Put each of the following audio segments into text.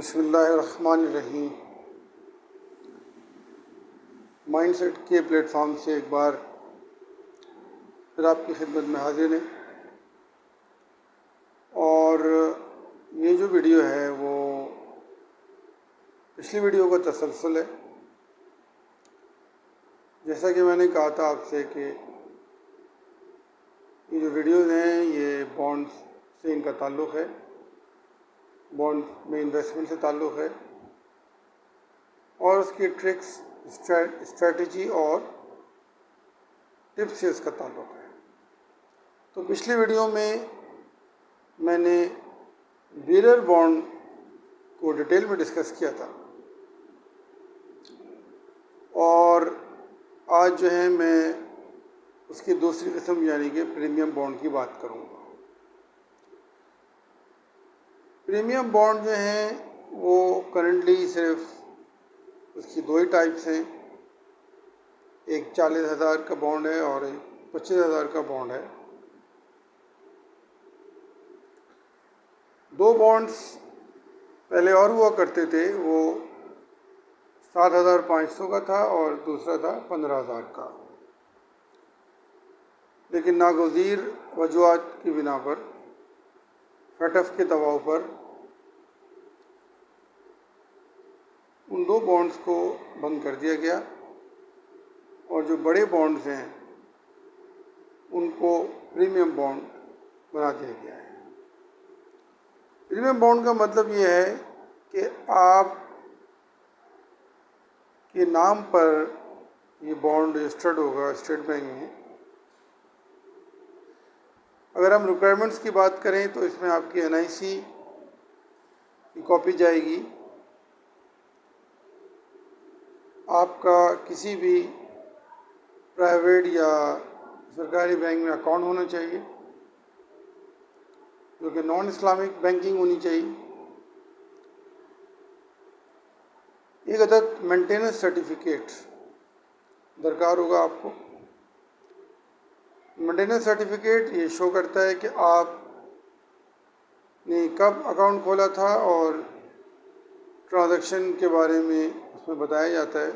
बिस्मिल्लाहिर्रहमानिर्रहीम। माइंडसेट के प्लेटफॉर्म से एक बार फिर आपकी खिदमत में हाजिर हैं। और ये जो वीडियो है वो पिछली वीडियो का तसलसल है। जैसा कि मैंने कहा था आपसे कि ये जो वीडियोज़ हैं ये बॉन्ड्स से इनका ताल्लुक़ है, बॉन्ड में इन्वेस्टमेंट से ताल्लुक़ है और उसकी ट्रिक्स, स्ट्रेटजी और टिप्स से इसका ताल्लुक़ है। तो पिछली वीडियो में मैंने बीरर बॉन्ड को डिटेल में डिस्कस किया था और आज जो है मैं उसकी दूसरी किस्म यानी कि प्रीमियम बॉन्ड की बात करूँगा। प्रीमियम बॉन्ड जो हैं वो करंटली सिर्फ उसकी दो ही टाइप्स हैं, एक 40,000 का बॉन्ड है और एक 25,000 का बॉन्ड है। दो बॉन्ड्स पहले और हुआ करते थे, वो 7,500 का था और दूसरा था 15,000 का, लेकिन नागज़ीर वजूहात की बिना पर, फटफ के दबाव पर उन दो बॉन्ड्स को बंद कर दिया गया और जो बड़े बॉन्ड्स हैं उनको प्रीमियम बॉन्ड बना दिया गया है। प्रीमियम बॉन्ड का मतलब ये है कि आप के नाम पर ये बॉन्ड रजिस्टर्ड होगा स्टेट बैंक में। अगर हम रिक्वायरमेंट्स की बात करें तो इसमें आपकी NIC की कॉपी जाएगी, आपका किसी भी प्राइवेट या सरकारी बैंक में अकाउंट होना चाहिए जो कि नॉन इस्लामिक बैंकिंग होनी चाहिए। एक अदद मेंटेनेंस सर्टिफिकेट दरकार होगा आपको। मेंटेनेंस सर्टिफिकेट ये शो करता है कि आपने कब अकाउंट खोला था और ट्रांजैक्शन के बारे में उसमें बताया जाता है।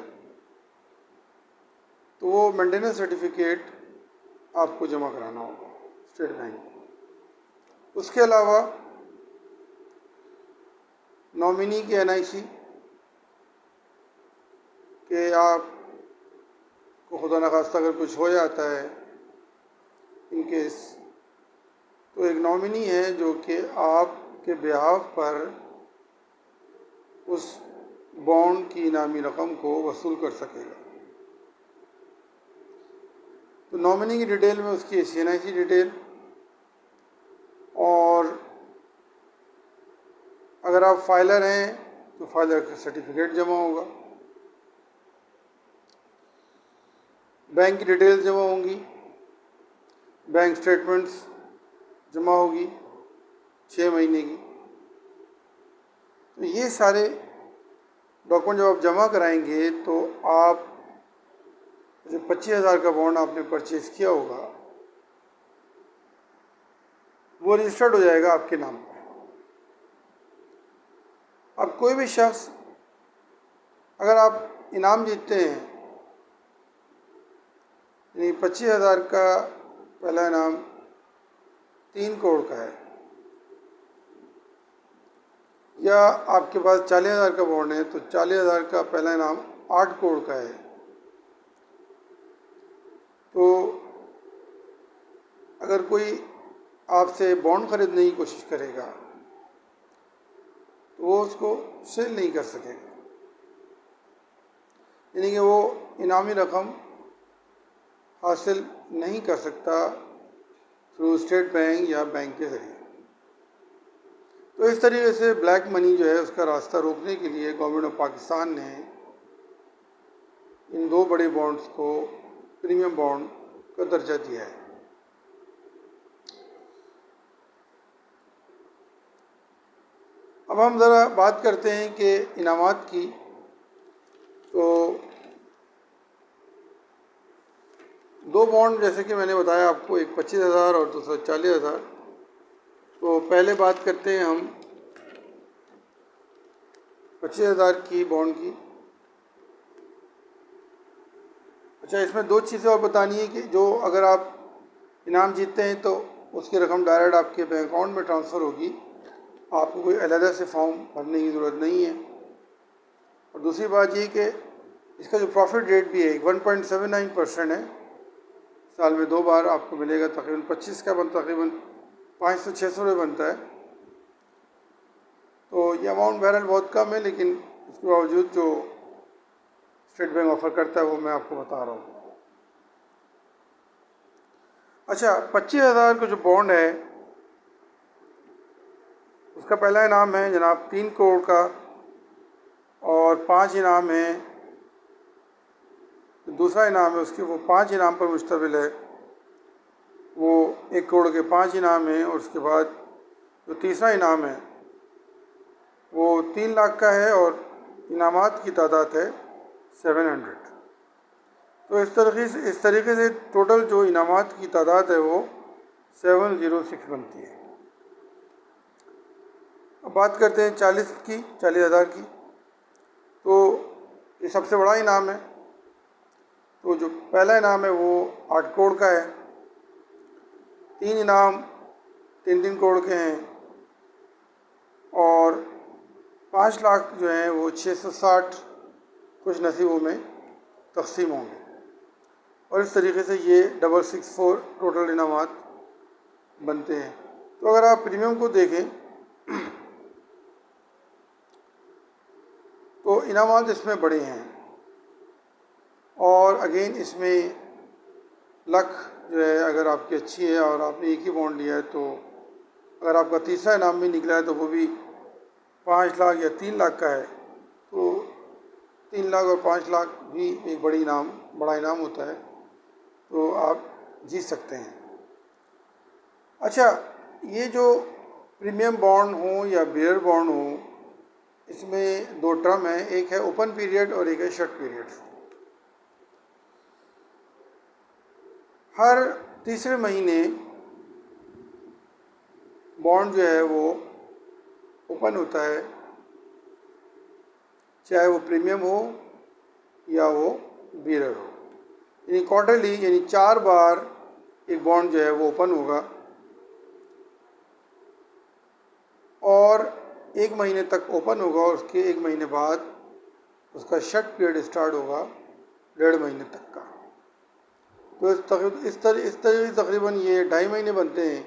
तो वो मेंटेनेंस सर्टिफिकेट आपको जमा कराना होगा स्टेट बैंक में। उसके अलावा नॉमिनी की NIC कि आप को खुदा न खास्ता अगर कुछ हो जाता है इन केस, तो एक नॉमिनी है जो कि आपके बिहाफ पर उस बॉन्ड की इनामी रकम को वसूल कर सकेगा। तो नॉमिनी की डिटेल में उसकी NIC डिटेल, और अगर आप फाइलर हैं तो फाइलर का सर्टिफिकेट जमा होगा, बैंक की डिटेल्स जमा होंगी, बैंक स्टेटमेंट्स जमा होगी 6 महीने की। तो ये सारे डॉक्यूमेंट जब आप जमा कराएंगे तो आप जो 25,000 का बॉन्ड आपने परचेज़ किया होगा वो रजिस्टर्ड हो जाएगा आपके नाम पर। अब कोई भी शख्स, अगर आप इनाम जीतते हैं, यानी 25,000 का पहला इनाम 3 करोड़ का है, या आपके पास 40,000 का बॉन्ड है तो 40,000 का पहला इनाम 8 करोड़ का है, तो अगर कोई आपसे बॉन्ड खरीदने की कोशिश करेगा तो वो उसको सेल नहीं कर सकेगा, यानी कि वो इनामी रकम हासिल नहीं कर सकता थ्रू स्टेट बैंक या बैंक के ज़रिए। तो इस तरीके से ब्लैक मनी जो है उसका रास्ता रोकने के लिए गवर्नमेंट ऑफ पाकिस्तान ने इन दो बड़े बॉन्ड्स को प्रीमियम बॉन्ड का दर्जा दिया है। अब हम ज़रा बात करते हैं कि इनामात की। तो दो बॉन्ड जैसे कि मैंने बताया आपको, एक 25,000 और दूसरा 40,000। तो पहले बात करते हैं हम 25,000 की बॉन्ड की। अच्छा, इसमें दो चीज़ें और बतानी है कि जो अगर आप इनाम जीतते हैं तो उसकी रकम डायरेक्ट आपके बैंक अकाउंट में ट्रांसफ़र होगी, आपको कोई अलग से फॉर्म भरने की ज़रूरत नहीं है। और दूसरी बात ये कि इसका जो प्रॉफिट रेट भी है 1.79% है, साल में 2 बार आपको मिलेगा, तकरीबन 25 का तकरीबन 500-600 रुपये बनता है। तो ये अमाउंट बहरहाल बहुत कम है, लेकिन उसके बावजूद जो स्टेट बैंक ऑफ़र करता है वो मैं आपको बता रहा हूँ। अच्छा, 25,000 का जो बॉन्ड है उसका पहला इनाम है जनाब 3 करोड़ का, और 5 इनाम है। दूसरा इनाम है उसके, वो 5 इनाम पर मुश्तमिल है, वो 1 करोड़ के 5 इनाम हैं। और उसके बाद जो तीसरा इनाम है वो 3 लाख का है, और इनामात की तादाद है 700। तो इस तरीके से टोटल जो इनामात की तादाद है वो 706 बनती है। अब बात करते हैं 40,000 की। तो ये सबसे बड़ा इनाम है। तो जो पहला इनाम है वो 8 करोड़ का है, 3 इनाम 3-3 करोड़ के हैं, और 5 लाख जो हैं वो 660 कुछ नसीबों में तकसीम होंगे। और इस तरीके से ये 664 टोटल इनामात बनते हैं। तो अगर आप प्रीमियम को देखें तो इनामात इसमें बड़े हैं, और अगेन इसमें लक जो है अगर आपकी अच्छी है और आपने एक ही बॉन्ड लिया है, तो अगर आपका तीसरा इनाम भी निकला है तो वो भी 5 लाख या 3 लाख का है, तो 3 लाख और 5 लाख भी एक बड़ा इनाम होता है, तो आप जीत सकते हैं। अच्छा, ये जो प्रीमियम बॉन्ड हो या बेयर बॉन्ड हो, इसमें 2 टर्म हैं, एक है ओपन पीरियड और एक है शट पीरियड। हर तीसरे महीने बॉन्ड जो है वो ओपन होता है, चाहे वो प्रीमियम हो या वो बेयर हो। यानी क्वार्टरली, यानी 4 बार एक बॉन्ड जो है वो ओपन होगा, और 1 महीने तक ओपन होगा, और उसके 1 महीने बाद उसका शट पीरियड स्टार्ट होगा 1.5 महीने तक का। तो इस तरह तकरीबन ये 2.5 महीने बनते हैं।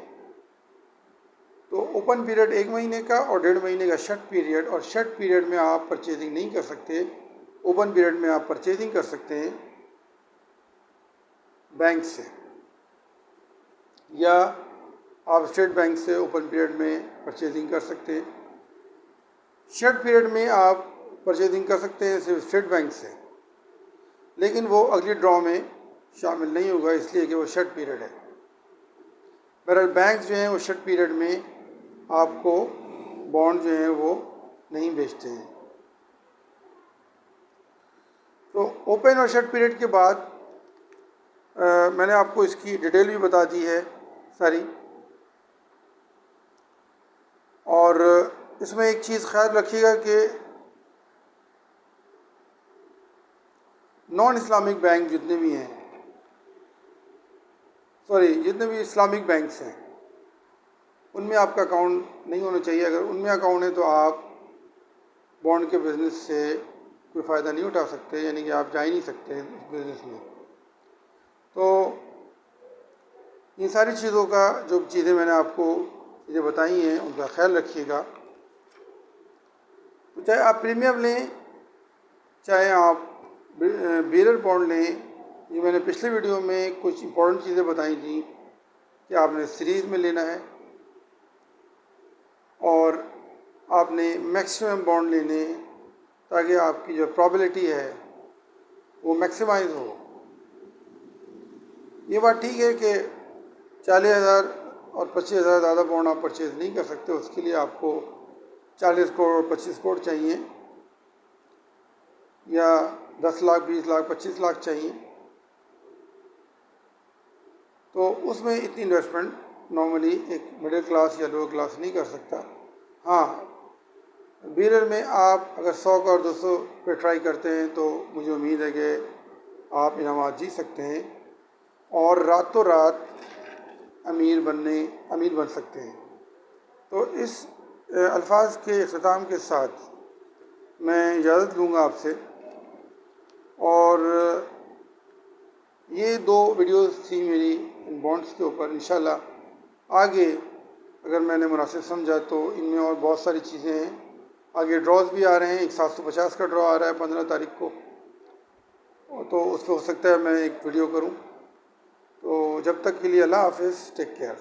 तो ओपन पीरियड 1 महीने का और 1.5 महीने का शट पीरियड। और शट पीरियड में आप परचेजिंग नहीं कर सकते, ओपन पीरियड में आप परचेजिंग कर सकते हैं बैंक से, या आप स्टेट बैंक से ओपन पीरियड में परचेजिंग कर सकते हैं। शट पीरियड में आप परचेजिंग कर सकते हैं सिर्फ स्टेट बैंक से, लेकिन वो अगली ड्रॉ में शामिल नहीं होगा, इसलिए कि वो शट पीरियड है। बहरहाल बैंक जो हैं वो शट पीरियड में आपको बॉन्ड जो हैं वो नहीं बेचते हैं। तो ओपन और शट पीरियड के बाद मैंने आपको इसकी डिटेल भी बता दी है सारी। और इसमें एक चीज़ ख्याल रखिएगा कि नॉन इस्लामिक बैंक जितने भी हैं, जितने भी इस्लामिक बैंक्स हैं, उनमें आपका अकाउंट नहीं होना चाहिए। अगर उनमें अकाउंट है तो आप बॉन्ड के बिज़नेस से कोई फ़ायदा नहीं उठा सकते, यानी कि आप जा ही नहीं सकते इस बिज़नेस में। तो इन सारी चीज़ों का, जो चीज़ें मैंने आपको चीज़ें बताई हैं, उनका ख्याल रखिएगा। तो चाहे आप प्रीमियम लें, चाहे आप बेयर बॉन्ड लें, ये मैंने पिछले वीडियो में कुछ इंपॉर्टेंट चीज़ें बताई थी कि आपने सीरीज़ में लेना है, और आपने मैक्सिमम बॉन्ड लेने, ताकि आपकी जो प्रोबेबिलिटी है वो मैक्सिमाइज हो। ये बात ठीक है कि 40,000 और 25,000 ज़्यादा बॉन्ड आप परचेज़ नहीं कर सकते, उसके लिए आपको 40 करोड़ और 25 करोड़ चाहिए, या 10 लाख, 20 लाख, 25 लाख चाहिए। तो उसमें इतनी इन्वेस्टमेंट नॉर्मली एक मिडिल क्लास या लोअर क्लास नहीं कर सकता। हाँ, बिगिनर में आप अगर 100 का और 200 पे ट्राई करते हैं तो मुझे उम्मीद है कि आप इनामात जीत सकते हैं और रातों रात अमीर बन सकते हैं। तो इस अल्फाज के अख्ताम के साथ मैं इजाज़त लूँगा आपसे, और ये 2 वीडियोस थी मेरी इन बॉन्ड्स के ऊपर। इंशाल्लाह आगे अगर मैंने मुनासिब समझा तो इनमें और बहुत सारी चीज़ें हैं। आगे ड्रॉज भी आ रहे हैं, एक 750 का ड्रॉ आ रहा है 15 तारीख को, तो उस पर हो सकता है मैं एक वीडियो करूं। तो जब तक के लिए अल्लाह हाफिज़, टेक केयर।